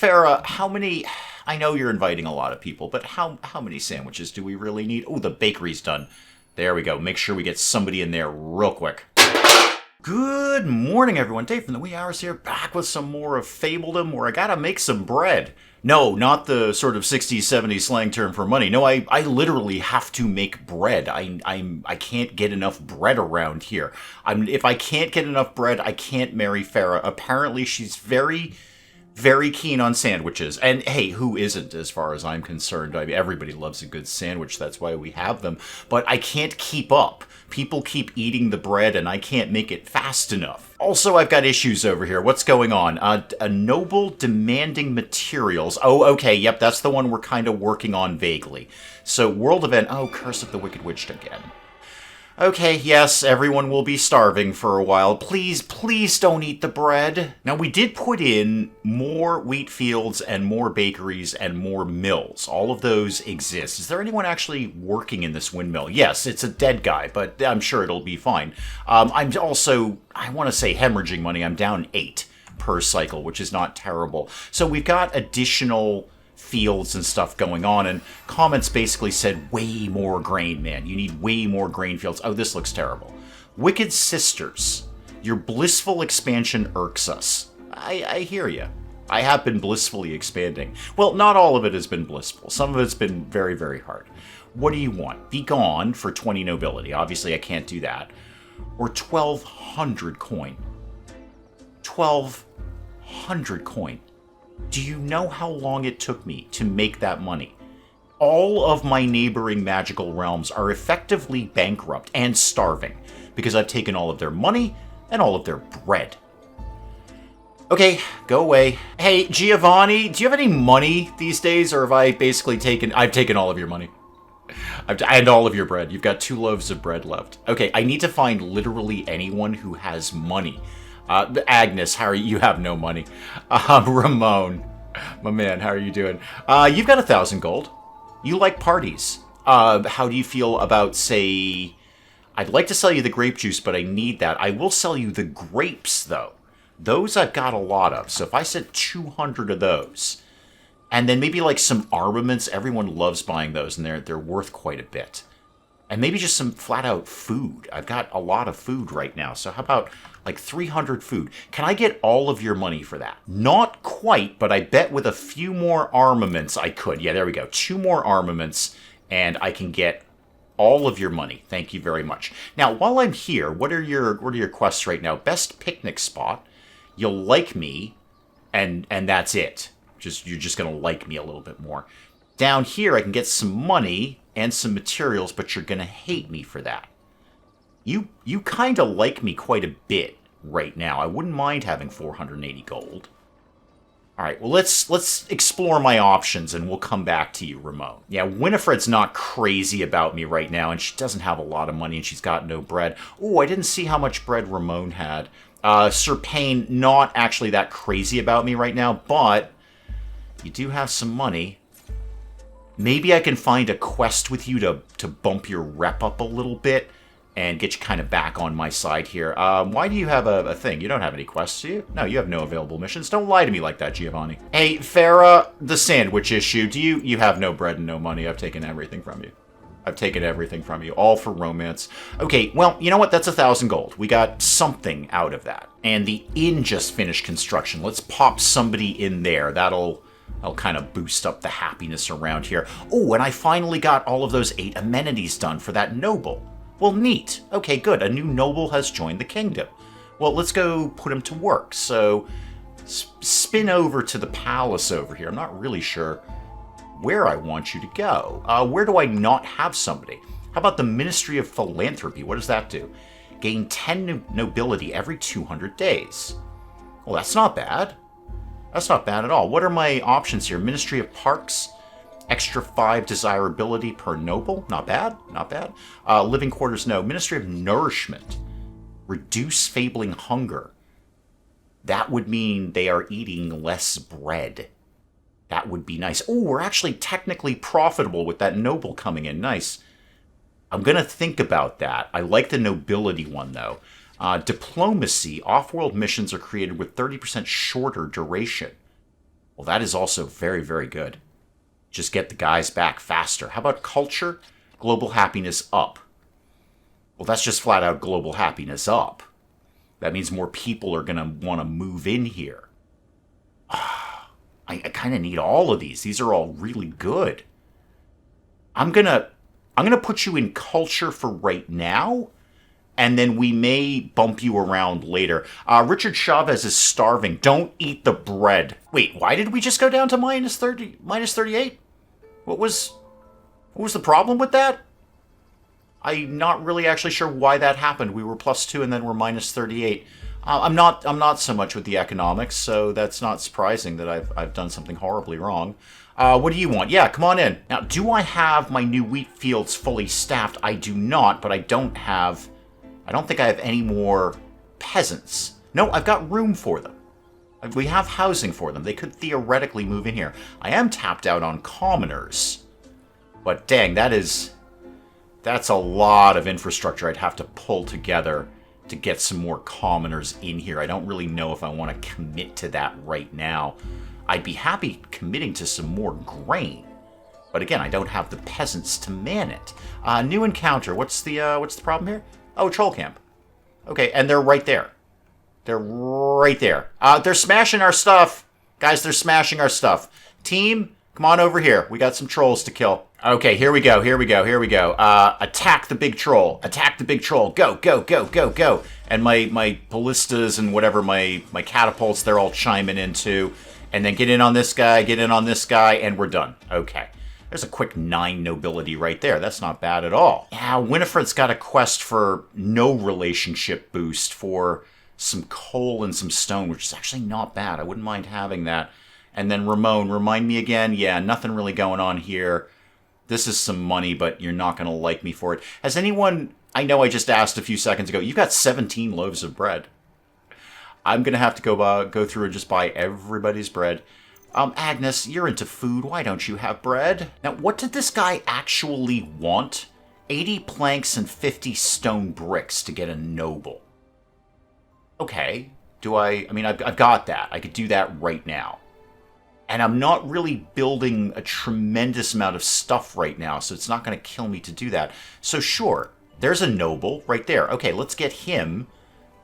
Farrah, how many... I know you're inviting a lot of people, but how many sandwiches do we really need? Oh, the bakery's done. There we go. Make sure we get somebody in there real quick. Good morning, everyone. Dave from the Wee Hours here, back with some more of Fabledom, where I gotta make some bread. No, not the sort of 60s, 70s slang term for money. No, I literally have to make bread. I can't get enough bread around here. If I can't get enough bread, I can't marry Farrah. Apparently, she's very keen on sandwiches. And hey, who isn't as far as I'm concerned? I mean, everybody loves a good sandwich. That's why we have them. But I can't keep up. People keep eating the bread and I can't make it fast enough. Also, I've got issues over here. What's going on? A noble demanding materials. Oh, okay. Yep, that's the one we're kind of working on vaguely. So, world event. Oh, Curse of the Wicked Witch again. Okay, yes, everyone will be starving for a while. Please, please don't eat the bread. Now, we did put in more wheat fields and more bakeries and more mills. All of those exist. Is there anyone actually working in this windmill? Yes, it's a dead guy, but I'm sure it'll be fine. I'm also, I want to say hemorrhaging money. I'm down 8 per cycle, which is not terrible. So we've got additional fields and stuff going on, and comments basically said way more grain, man. You need way more grain fields. Oh, this looks terrible. Wicked Sisters, your blissful expansion irks us. I hear you. I have been blissfully expanding. Well, not all of it has been blissful. Some of it's been very, very hard. What do you want? Be gone for 20 nobility. Obviously, I can't do that. Or 1,200 coin. 1,200 coin. Do you know how long it took me to make that money? All of my neighboring magical realms are effectively bankrupt and starving because I've taken all of their money and all of their bread. Okay, go away. Hey, Giovanni, do you have any money these days, or have I basically taken... I've taken all of your money. And all of your bread. You've got 2 loaves of bread left. Okay, I need to find literally anyone who has money. Agnes, how are you? You have no money. Ramon, my man, how are you doing? You've got 1,000 gold. You like parties. How do you feel about, say... I'd like to sell you the grape juice, but I need that. I will sell you the grapes, though. Those I've got a lot of. So if I said 200 of those, and then maybe like some armaments, everyone loves buying those, and they're worth quite a bit. And maybe just some flat-out food. I've got a lot of food right now. So how about like 300 food? Can I get all of your money for that? Not quite, but I bet with a few more armaments I could. Yeah, there we go. 2 more armaments, and I can get all of your money. Thank you very much. Now, while I'm here, what are your quests right now? Best picnic spot. You'll like me, and that's it. You're just going to like me a little bit more. Down here, I can get some money and some materials, but you're gonna hate me for that. You kind of like me quite a bit right now. I wouldn't mind having 480 gold. All right, well, let's explore my options, and we'll come back to you, Ramon. Yeah, Winifred's not crazy about me right now, and she doesn't have a lot of money, and she's got no bread. Oh, I didn't see how much bread Ramon had. Sir Payne, not actually that crazy about me right now, but you do have some money. Maybe I can find a quest with you to bump your rep up a little bit and get you kind of back on my side here. Why do you have a thing? You don't have any quests, do you? No, you have no available missions. Don't lie to me like that, Giovanni. Hey, Farrah, the sandwich issue. You have no bread and no money. I've taken everything from you. I've taken everything from you, all for romance. Okay, well, you know what? That's 1,000 gold. We got something out of that. And the inn just finished construction. Let's pop somebody in there. That'll kind of boost up the happiness around here. Oh, and I finally got all of those 8 amenities done for that noble. Well, neat. Okay, good. A new noble has joined the kingdom. Well, let's go put him to work. So, spin over to the palace over here. I'm not really sure where I want you to go. Where do I not have somebody? How about the Ministry of Philanthropy? What does that do? Gain 10 nobility every 200 days. Well, that's not bad. That's not bad at all. What are my options here? Ministry of Parks, extra 5 desirability per noble. Not bad, not bad. Living quarters, no. Ministry of Nourishment, reduce fabling hunger. That would mean they are eating less bread. That would be nice. Oh, we're actually technically profitable with that noble coming in. Nice. I'm going to think about that. I like the nobility one, though. Diplomacy. Off-world missions are created with 30% shorter duration. Well, that is also very, very good. Just get the guys back faster. How about culture? Global happiness up. Well, that's just flat out global happiness up. That means more people are going to want to move in here. I kind of need all of these. These are all really good. I'm gonna put you in culture for right now, and then we may bump you around later. Richard Chavez is starving. Don't eat the bread. Wait, why did we just go down to minus 38? What was the problem with that? I'm not really actually sure why that happened. We were +2 and then we're minus 38. I'm not so much with the economics, so that's not surprising that I've done something horribly wrong. What do you want? Yeah, come on in. Now, do I have my new wheat fields fully staffed? I do not, but I don't think I have any more peasants. No, I've got room for them. We have housing for them. They could theoretically move in here. I am tapped out on commoners. But dang, that's a lot of infrastructure I'd have to pull together to get some more commoners in here. I don't really know if I want to commit to that right now. I'd be happy committing to some more grain. But again, I don't have the peasants to man it. New encounter. What's the problem here? Oh, troll camp. Okay, and they're right there. They're right there. They're smashing our stuff. Guys, they're smashing our stuff. Team, come on over here. We got some trolls to kill. Okay, here we go. Attack the big troll. Attack the big troll. Go, go, go, go, go. And my ballistas and whatever, my catapults, they're all chiming in too. And then get in on this guy, and we're done. Okay. There's a quick 9 nobility right there. That's not bad at all. Yeah, Winifred's got a quest for no relationship boost for some coal and some stone, which is actually not bad. I wouldn't mind having that. And then Ramon, remind me again. Yeah, nothing really going on here. This is some money, but you're not going to like me for it. Has anyone... I know I just asked a few seconds ago. You've got 17 loaves of bread. I'm going to have to go through and just buy everybody's bread. Agnes, you're into food. Why don't you have bread? Now, what did this guy actually want? 80 planks and 50 stone bricks to get a noble. Okay. I've got that. I could do that right now. And I'm not really building a tremendous amount of stuff right now, so it's not going to kill me to do that. So sure, there's a noble right there. Okay, let's get him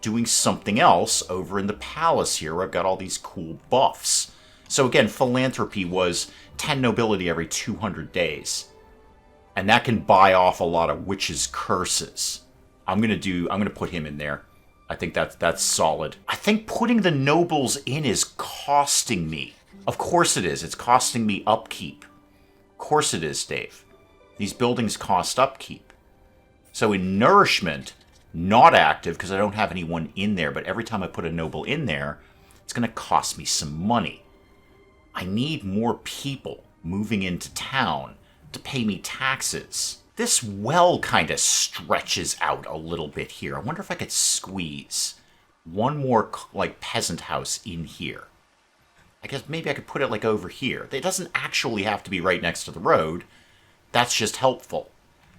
doing something else over in the palace here where I've got all these cool buffs. So again, philanthropy was 10 nobility every 200 days. And that can buy off a lot of witches' curses. I'm gonna put him in there. I think that's solid. I think putting the nobles in is costing me. Of course it is. It's costing me upkeep. Of course it is, Dave. These buildings cost upkeep. So in nourishment, not active because I don't have anyone in there, but every time I put a noble in there, it's going to cost me some money. I need more people moving into town to pay me taxes. This well kind of stretches out a little bit here. I wonder if I could squeeze one more peasant house in here. I guess maybe I could put it over here. It doesn't actually have to be right next to the road. That's just helpful.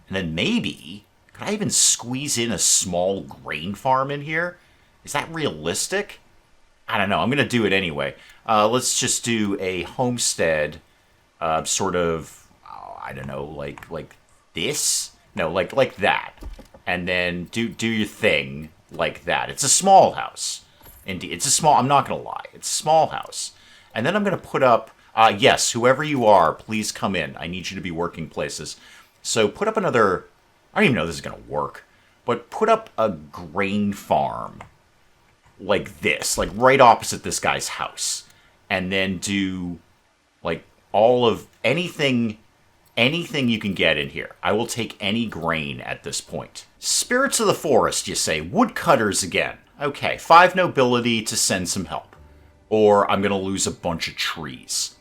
And then maybe, could I even squeeze in a small grain farm in here? Is that realistic? I don't know. I'm going to do it anyway. Let's just do a homestead, I don't know, like this? No, like that. And then do your thing like that. It's a small house. Indeed, I'm not going to lie. It's a small house. And then I'm going to put up, yes, whoever you are, please come in. I need you to be working places. So put up another, I don't even know if this is going to work, but put up a grain farm like this, right opposite this guy's house. And then do, all of anything you can get in here. I will take any grain at this point. Spirits of the forest, you say. Woodcutters again. Okay, 5 nobility to send some help. Or I'm going to lose a bunch of trees.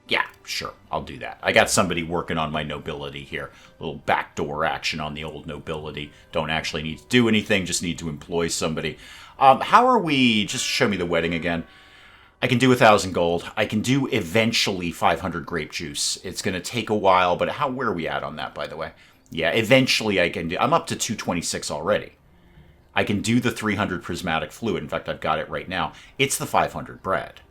Yeah, sure, I'll do that. I got somebody working on my nobility here. A little backdoor action on the old nobility. Don't actually need to do anything, just need to employ somebody. How are we... Just show me the wedding again. I can do 1,000 gold. I can do eventually 500 grape juice. It's going to take a while, but where are we at on that, by the way? Yeah, eventually I can do... I'm up to 226 already. I can do the 300 prismatic fluid. In fact, I've got it right now. It's the 500 bread.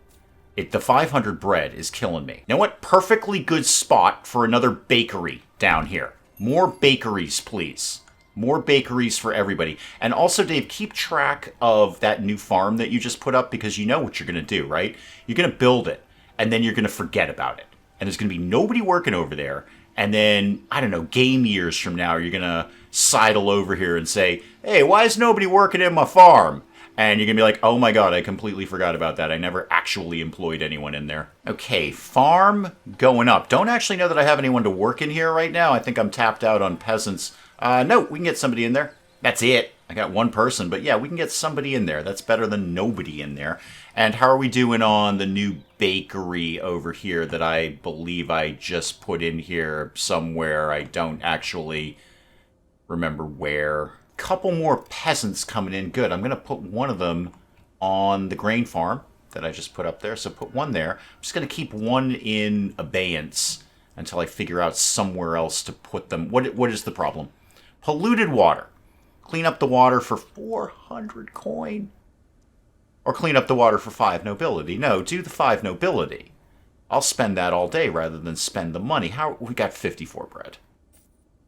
The 500 bread is killing me. You know what? Perfectly good spot for another bakery down here. More bakeries, please. More bakeries for everybody. And also, Dave, keep track of that new farm that you just put up, because you know what you're going to do, right? You're going to build it, and then you're going to forget about it. And there's going to be nobody working over there. And then, I don't know, game years from now, you're going to sidle over here and say, hey, why is nobody working in my farm? And you're going to be like, oh my god, I completely forgot about that. I never actually employed anyone in there. Okay, farm going up. Don't actually know that I have anyone to work in here right now. I think I'm tapped out on peasants. No, we can get somebody in there. That's it. I got one person, but yeah, we can get somebody in there. That's better than nobody in there. And how are we doing on the new bakery over here that I believe I just put in here somewhere? I don't actually remember where. Couple more peasants coming in. Good. I'm going to put one of them on the grain farm that I just put up there. So put one there. I'm just going to keep one in abeyance until I figure out somewhere else to put them. What is the problem? Polluted water. Clean up the water for 400 coin. Or clean up the water for 5 nobility. No, do the 5 nobility. I'll spend that all day rather than spend the money. We got 54 bread.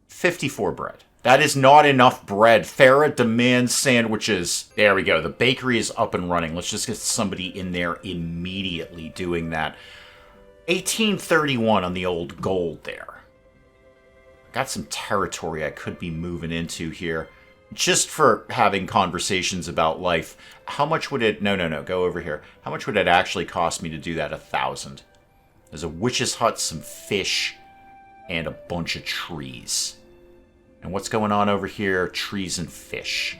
54 bread. That is not enough bread. Farrah demands sandwiches. There we go. The bakery is up and running. Let's just get somebody in there immediately doing that. 1831 on the old gold there. Got some territory I could be moving into here. Just for having conversations about life. How much would it... No. Go over here. How much would it actually cost me to do that? 1,000. There's a witch's hut, some fish, and a bunch of trees. And what's going on over here? Trees and fish.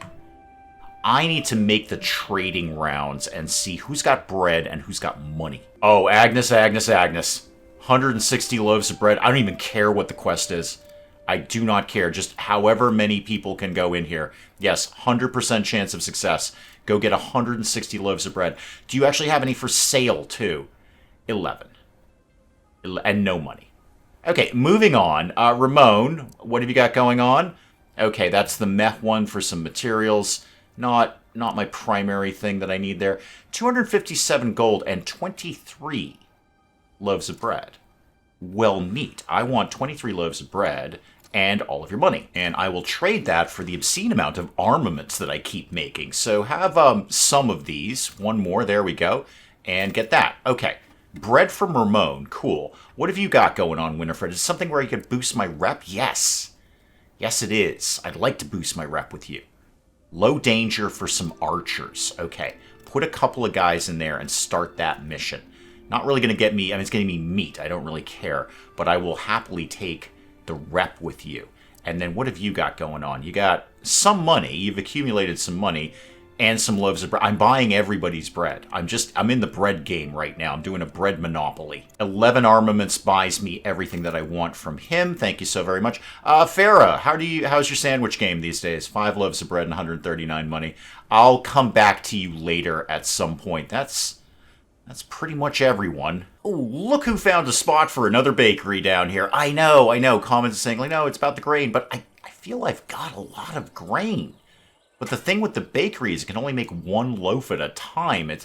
I need to make the trading rounds and see who's got bread and who's got money. Oh, Agnes. 160 loaves of bread. I don't even care what the quest is. I do not care. Just however many people can go in here. Yes, 100% chance of success. Go get 160 loaves of bread. Do you actually have any for sale, too? 11. And no money. Okay, moving on. Ramon, what have you got going on? Okay, that's the meh one for some materials. Not my primary thing that I need there. 257 gold and 23 loaves of bread. Well, neat. I want 23 loaves of bread and all of your money. And I will trade that for the obscene amount of armaments that I keep making. So have some of these. One more. There we go. And get that. Okay. Bread from Ramon. Cool. What have you got going on, Winifred? Is it something where you could boost my rep? Yes. Yes, it is. I'd like to boost my rep with you. Low danger for some archers. Okay. Put a couple of guys in there and start that mission. Not really going to get me... I mean, it's getting me meat. I don't really care. But I will happily take the rep with you. And then what have you got going on? You got some money. You've accumulated some money. And some loaves of bread. I'm buying everybody's bread. I'm in the bread game right now. I'm doing a bread monopoly. 11 armaments buys me everything that I want from him. Thank you so very much. Farrah, how's your sandwich game these days? 5 loaves of bread and 139 money. I'll come back to you later at some point. That's pretty much everyone. Oh, look who found a spot for another bakery down here. I know. Comments saying, like, no, it's about the grain, but I feel I've got a lot of grain. But the thing with the bakery is it can only make 1 loaf at a time. It's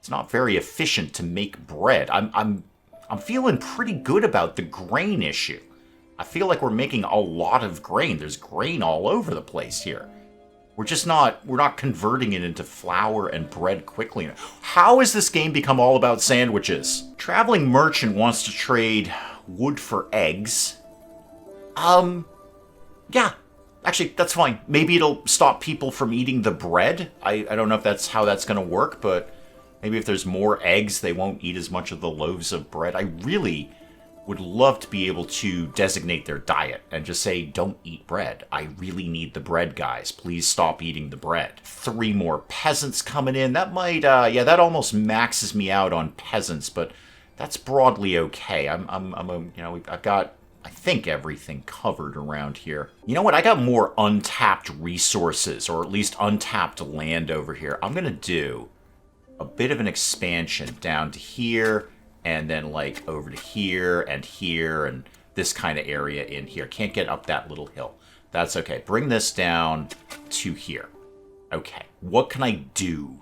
not very efficient to make bread. I'm feeling pretty good about the grain issue. I feel like we're making a lot of grain. There's grain all over the place here. We're not converting it into flour and bread quickly enough. How has this game become all about sandwiches? Traveling merchant wants to trade wood for eggs. Yeah. Actually, that's fine. Maybe it'll stop people from eating the bread. I don't know if that's how that's going to work, but maybe if there's more eggs, they won't eat as much of the loaves of bread. I really would love to be able to designate their diet and just say, don't eat bread. I really need the bread, guys. Please stop eating the bread. 3 more peasants coming in. That might, that almost maxes me out on peasants, but that's broadly okay. I've got... I think everything covered around here. You know what? I got more untapped resources, or at least untapped land over here. I'm going to do a bit of an expansion down to here, and then like over to here, and this kind of area in here. Can't get up that little hill. That's okay. Bring this down to here. Okay. What can I do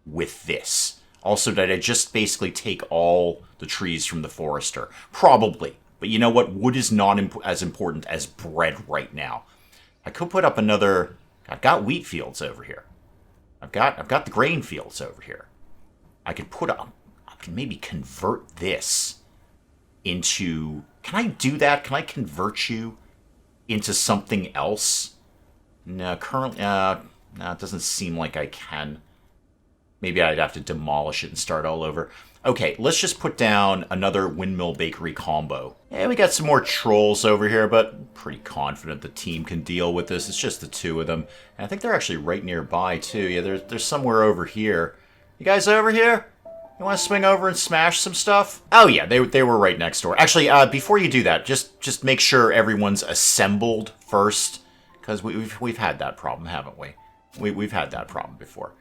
with this? Also, did I just basically take all the trees from the forester? Probably. But you know what? Wood is not as important as bread right now. I could put up another... I've got wheat fields over here. I've got the grain fields over here. I could put up... I can maybe convert this into... Can I do that? Can I convert you into something else? No, currently... no, it doesn't seem like I can. Maybe I'd have to demolish it and start all over. Okay, let's just put down another windmill bakery combo. Yeah, we got some more trolls over here, but I'm pretty confident the team can deal with this. It's just the two of them. And I think they're actually right nearby, too. Yeah, there's somewhere over here. You guys over here? You want to swing over and smash some stuff? Oh, yeah, they were right next door. Actually, before you do that, just make sure everyone's assembled first, because we've had that problem, haven't we? We've had that problem before.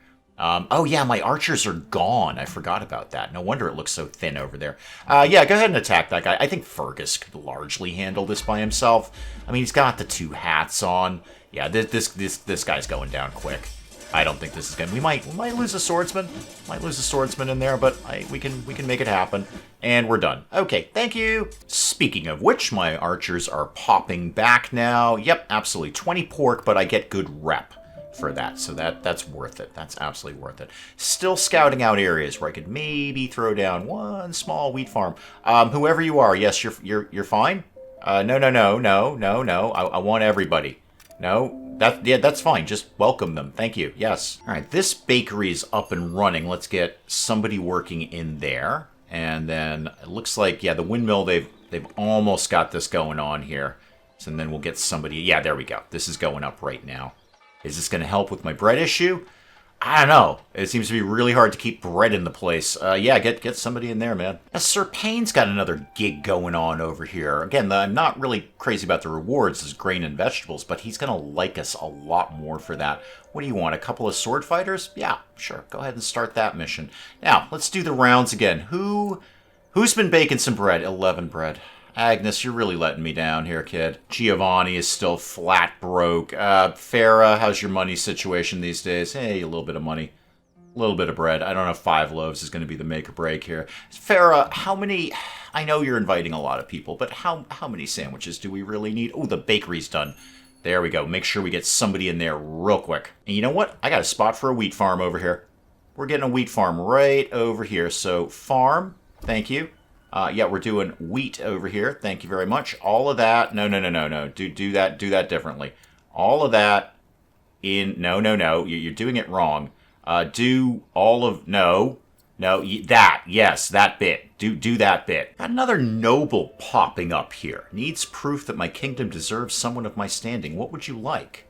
Oh, yeah, my archers are gone. I forgot about that. No wonder it looks so thin over there. Yeah, go ahead and attack that guy. I think Fergus could largely handle this by himself. I mean, he's got the two hats on. Yeah, this guy's going down quick. I don't think this is gonna... We might lose a swordsman. Might lose a swordsman in there, but we can make it happen. And we're done. Okay, thank you. Speaking of which, my archers are popping back now. Yep, absolutely. 20 pork, but I get good rep for that, so that's worth it. That's absolutely worth it. Still scouting out areas where I could maybe throw down one small wheat farm. Whoever you are, yes, you're fine. No. I want everybody. No, that's fine. Just welcome them. Thank you. Yes. All right, this bakery's up and running. Let's get somebody working in there, and then it looks like the windmill. They've almost got this going on here. So then we'll get somebody. Yeah, there we go. This is going up right now. Is this going to help with my bread issue? I don't know. It seems to be really hard to keep bread in the place. Yeah, get somebody in there, man. Sir Payne's got another gig going on over here. Again, I'm not really crazy about the rewards as grain and vegetables, but he's going to like us a lot more for that. What do you want, a couple of sword fighters? Yeah, sure. Go ahead and start that mission. Now, let's do the rounds again. Who's been baking some bread? 11 bread. Agnes, you're really letting me down here, kid. Giovanni is still flat broke. Farrah, how's your money situation these days? Hey, a little bit of money. A little bit of bread. I don't know if 5 loaves is going to be the make or break here. Farrah, how many... I know you're inviting a lot of people, but how many sandwiches do we really need? Oh, the bakery's done. There we go. Make sure we get somebody in there real quick. And you know what? I got a spot for a wheat farm over here. We're getting a wheat farm right over here. So, farm, thank you. Yeah, we're doing wheat over here. Thank you very much. All of that. No. Do that differently. All of that in... No. You're doing it wrong. Do all of... No. That. Yes, that bit. Do that bit. Got another noble popping up here. Needs proof that my kingdom deserves someone of my standing. What would you like?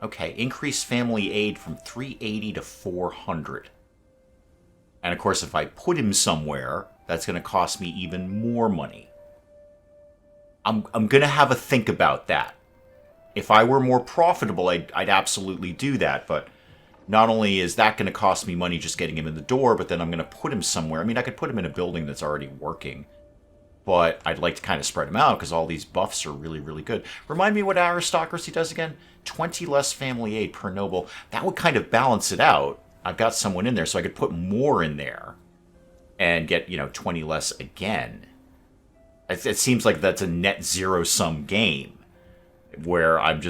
Okay, increase family aid from 380 to 400. And of course, if I put him somewhere... That's going to cost me even more money. I'm going to have a think about that. If I were more profitable, I'd absolutely do that. But not only is that going to cost me money just getting him in the door, but then I'm going to put him somewhere. I mean, I could put him in a building that's already working. But I'd like to kind of spread him out because all these buffs are really, really good. Remind me what aristocracy does again? 20 less family aid per noble. That would kind of balance it out. I've got someone in there, so I could put more in there. And get, 20 less again. It seems like that's a net zero-sum game. Where I'm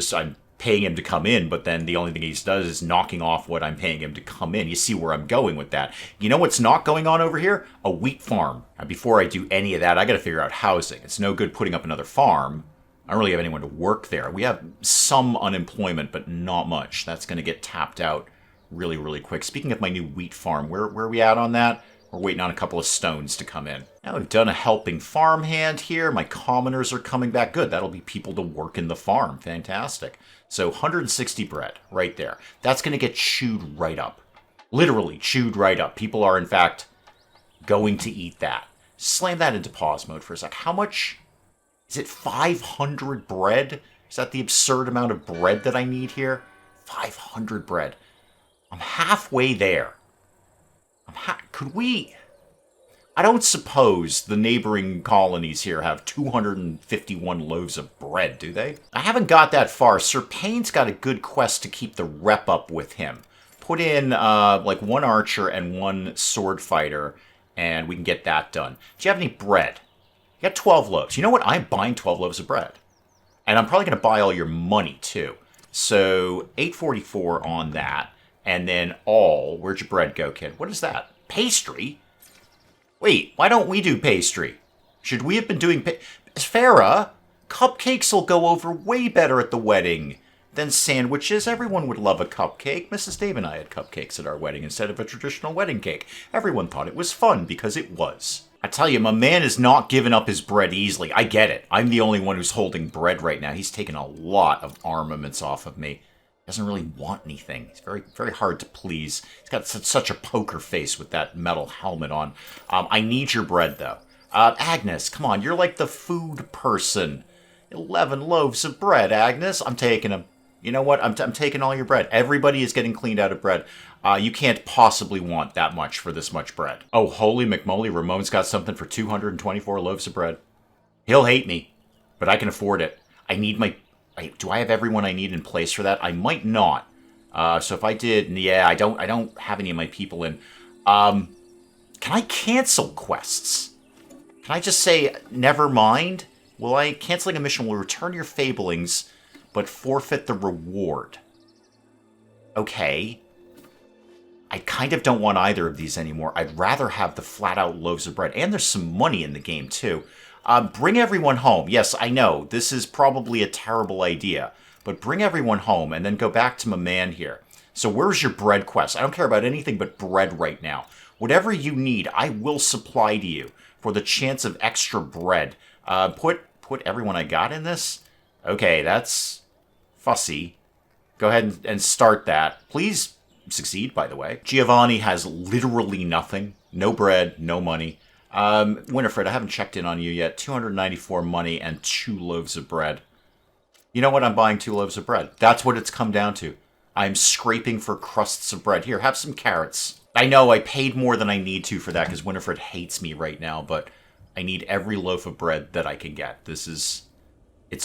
paying him to come in, but then the only thing he does is knocking off what I'm paying him to come in. You see where I'm going with that. You know what's not going on over here? A wheat farm. Now, before I do any of that, I got to figure out housing. It's no good putting up another farm. I don't really have anyone to work there. We have some unemployment, but not much. That's going to get tapped out really, really quick. Speaking of my new wheat farm, where are we at on that? We're waiting on a couple of stones to come in. Now we've done a helping farmhand here. My commoners are coming back. Good. That'll be people to work in the farm. Fantastic. So 160 bread right there. That's going to get chewed right up. Literally chewed right up. People are, in fact, going to eat that. Slam that into pause mode for a sec. How much? Is it 500 bread? Is that the absurd amount of bread that I need here? 500 bread. I'm halfway there. Could we... I don't suppose the neighboring colonies here have 251 loaves of bread, do they? I haven't got that far. Sir Payne's got a good quest to keep the rep up with him. put in like one archer and one sword fighter, and we can get that done. Do you have any bread? You got 12 loaves. You know what? I'm buying 12 loaves of bread. And I'm probably going to buy all your money, too. So, 844 on that. And then all... Where'd your bread go, kid? What is that? Pastry? Wait, why don't we do pastry? Should we have been doing... Farrah, cupcakes will go over way better at the wedding than sandwiches. Everyone would love a cupcake. Mrs. Dave and I had cupcakes at our wedding instead of a traditional wedding cake. Everyone thought it was fun because it was. I tell you, my man is not giving up his bread easily. I get it. I'm the only one who's holding bread right now. He's taken a lot of armaments off of me. He doesn't really want anything. He's very, very hard to please. He's got such a poker face with that metal helmet on. I need your bread, though. Agnes, come on. You're like the food person. 11 loaves of bread, Agnes. I'm taking them. You know what? I'm taking all your bread. Everybody is getting cleaned out of bread. You can't possibly want that much for this much bread. Oh, holy McMoly, Ramon's got something for 224 loaves of bread. He'll hate me, but I can afford it. I need my... do I have everyone I need in place for that? I might not. So if I did... Yeah, I don't have any of my people in. Can I cancel quests? Can I just say, never mind? Canceling a mission will return your fablings, but forfeit the reward. Okay. I kind of don't want either of these anymore. I'd rather have the flat-out loaves of bread. And there's some money in the game, too. Bring everyone home. Yes, I know. This is probably a terrible idea. But bring everyone home and then go back to my man here. So where's your bread quest? I don't care about anything but bread right now. Whatever you need, I will supply to you for the chance of extra bread. Put everyone I got in this? Okay, that's fussy. Go ahead and start that. Please succeed, by the way. Giovanni has literally nothing. No bread, no money. Winifred, I haven't checked in on you yet. 294 money and 2 loaves of bread. You know what? I'm buying 2 loaves of bread. That's what it's come down to. I'm scraping for crusts of bread. Here, have some carrots. I know I paid more than I need to for that because Winifred hates me right now, but I need every loaf of bread that I can get. It's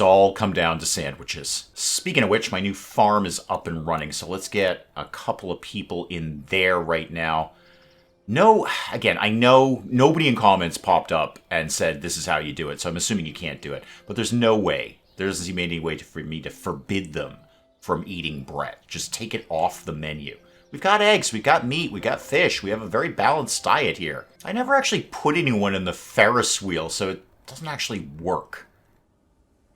all come down to sandwiches. Speaking of which, my new farm is up and running, so let's get a couple of people in there right now. No, again, I know nobody in comments popped up and said this is how you do it, so I'm assuming you can't do it. But there's no way. There isn't even any way for me to forbid them from eating bread. Just take it off the menu. We've got eggs, we've got meat, we've got fish. We have a very balanced diet here. I never actually put anyone in the Ferris wheel, so it doesn't actually work.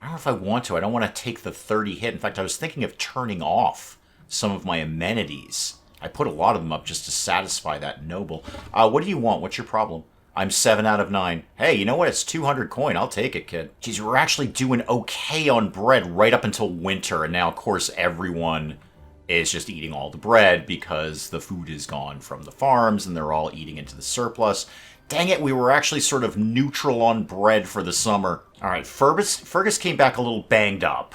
I don't know if I want to. I don't want to take the 30 hit. In fact, I was thinking of turning off some of my amenities. I put a lot of them up just to satisfy that noble. What do you want? What's your problem? I'm 7 out of 9. Hey, you know what? It's 200 coin. I'll take it, kid. Geez, we're actually doing okay on bread right up until winter. And now, of course, everyone is just eating all the bread because the food is gone from the farms and they're all eating into the surplus. Dang it, we were actually sort of neutral on bread for the summer. All right, Fergus came back a little banged up.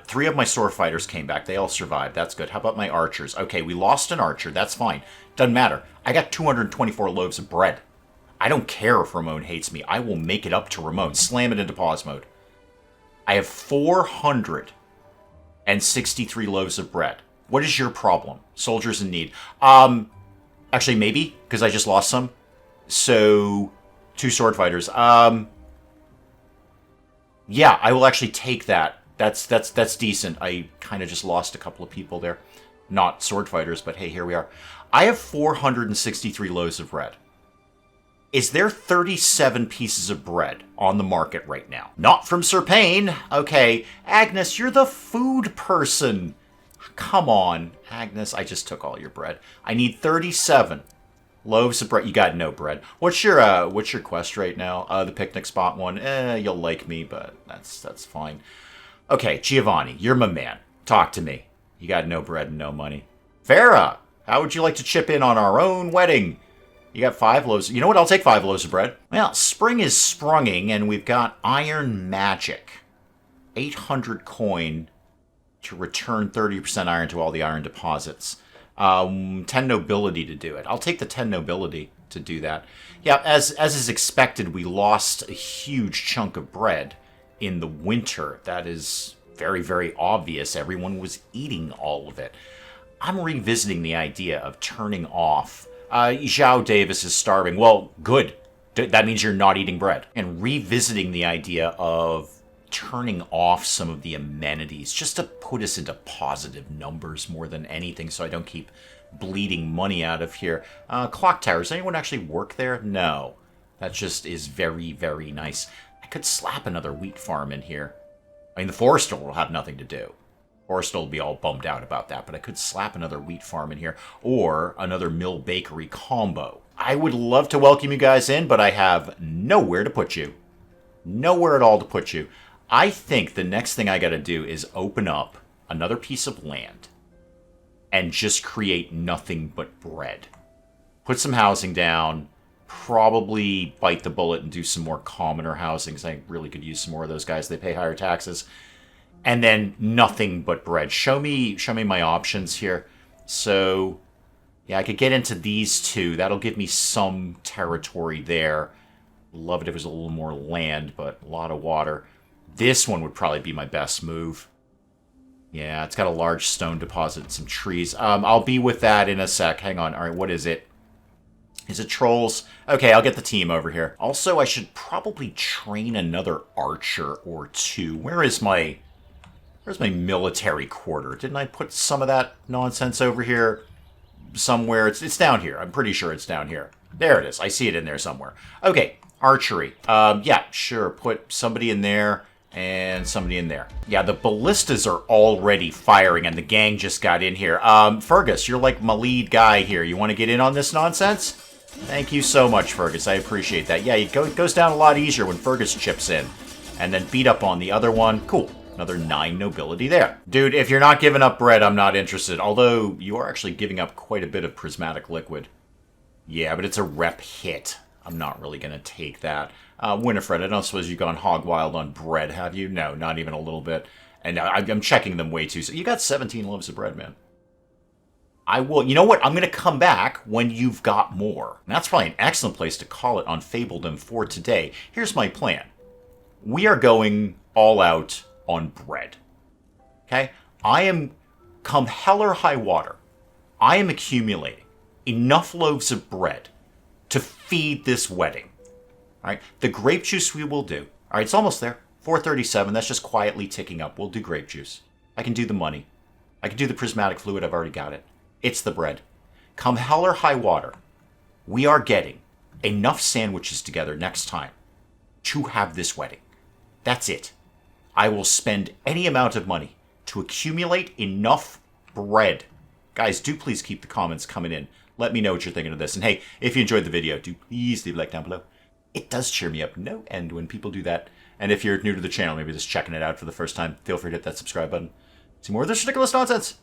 3 of my sword fighters came back. They all survived. That's good. How about my archers? Okay, we lost an archer. That's fine. Doesn't matter. I got 224 loaves of bread. I don't care if Ramon hates me. I will make it up to Ramon. Slam it into pause mode. I have 463 loaves of bread. What is your problem? Soldiers in need. Actually, maybe, because I just lost some. So, 2 sword fighters. Yeah, I will actually take that. That's decent. I kind of just lost a couple of people there. Not sword fighters, but hey, here we are. I have 463 loaves of bread. Is there 37 pieces of bread on the market right now? Not from Sir Payne. Okay, Agnes, you're the food person. Come on, Agnes, I just took all your bread. I need 37 loaves of bread. You got no bread. What's your quest right now? The picnic spot one. You'll like me, but that's fine. Okay, Giovanni, you're my man. Talk to me. You got no bread and no money. Farrah, how would you like to chip in on our own wedding? You got 5 loaves. You know what? I'll take 5 loaves of bread. Well, spring is sprunging, and we've got iron magic. 800 coin to return 30% iron to all the iron deposits. 10 nobility to do it. I'll take the 10 nobility to do that. Yeah, as is expected, we lost a huge chunk of bread in the winter. That is very, very obvious. Everyone was eating all of it. I'm revisiting the idea of turning off. Zhao Davis is starving. Well, good. That means you're not eating bread. And revisiting the idea of turning off some of the amenities just to put us into positive numbers more than anything so I don't keep bleeding money out of here. Clock tower. Does anyone actually work there? No. That just is very, very nice. I could slap another wheat farm in here. I mean, the forester will have nothing to do. Forester will be all bummed out about that, but I could slap another wheat farm in here or another mill bakery combo. I would love to welcome you guys in, but I have nowhere to put you. Nowhere at all to put you. I think the next thing I got to do is open up another piece of land and just create nothing but bread. Put some housing down, probably bite the bullet and do some more commoner housing, because I really could use some more of those guys. They pay higher taxes. And then nothing but bread. Show me my options here. So, yeah, I could get into these two. That'll give me some territory there. Love it if it was a little more land, but a lot of water. This one would probably be my best move. Yeah, it's got a large stone deposit and some trees. I'll be with that in a sec. Hang on. All right, what is it? Is it trolls? Okay, I'll get the team over here. Also, I should probably train another archer or two. Where's my military quarter? Didn't I put some of that nonsense over here somewhere? It's down here. I'm pretty sure it's down here. There it is. I see it in there somewhere. Okay, archery. Yeah, sure. Put somebody in there and somebody in there. Yeah, the ballistas are already firing, and the gang just got in here. Fergus, you're like my lead guy here. You want to get in on this nonsense? Thank you so much, Fergus. I appreciate that. Yeah, it goes down a lot easier when Fergus chips in. And then beat up on the other one. Cool. Another 9 nobility there. Dude, if you're not giving up bread, I'm not interested. Although, you are actually giving up quite a bit of prismatic liquid. Yeah, but it's a rep hit. I'm not really going to take that. Winifred, I don't suppose you've gone hog wild on bread, have you? No, not even a little bit. And I'm checking them way too. So you got 17 loaves of bread, man. I will. You know what? I'm going to come back when you've got more. And that's probably an excellent place to call it on Fabledom for today. Here's my plan. We are going all out on bread. Okay? I am, come hell or high water, I am accumulating enough loaves of bread to feed this wedding. All right? The grape juice we will do. All right, it's almost there. 437. That's just quietly ticking up. We'll do grape juice. I can do the money. I can do the prismatic fluid. I've already got it. It's the bread. Come hell or high water, we are getting enough sandwiches together next time to have this wedding. That's it. I will spend any amount of money to accumulate enough bread. Guys, do please keep the comments coming in. Let me know what you're thinking of this. And hey, if you enjoyed the video, do please leave a like down below. It does cheer me up no end when people do that. And if you're new to the channel, maybe just checking it out for the first time, feel free to hit that subscribe button. See more of this ridiculous nonsense.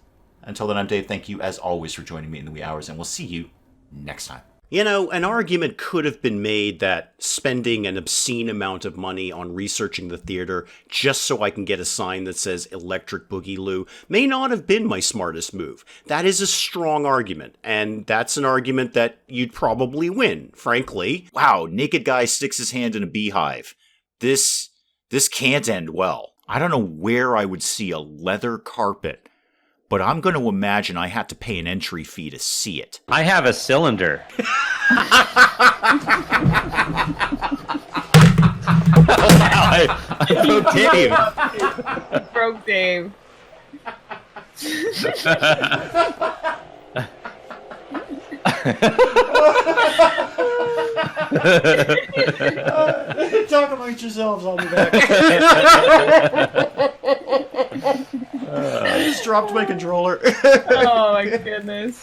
Until then, I'm Dave. Thank you, as always, for joining me in the wee hours, and we'll see you next time. You know, an argument could have been made that spending an obscene amount of money on researching the theater just so I can get a sign that says Electric Boogaloo may not have been my smartest move. That is a strong argument, and that's an argument that you'd probably win, frankly. Wow, naked guy sticks his hand in a beehive. This can't end well. I don't know where I would see a leather carpet, but I'm going to imagine I had to pay an entry fee to see it. I have a cylinder. I broke Dave. Broke Dave. Talk amongst yourselves, I'll be back. I just dropped my controller. Oh my goodness.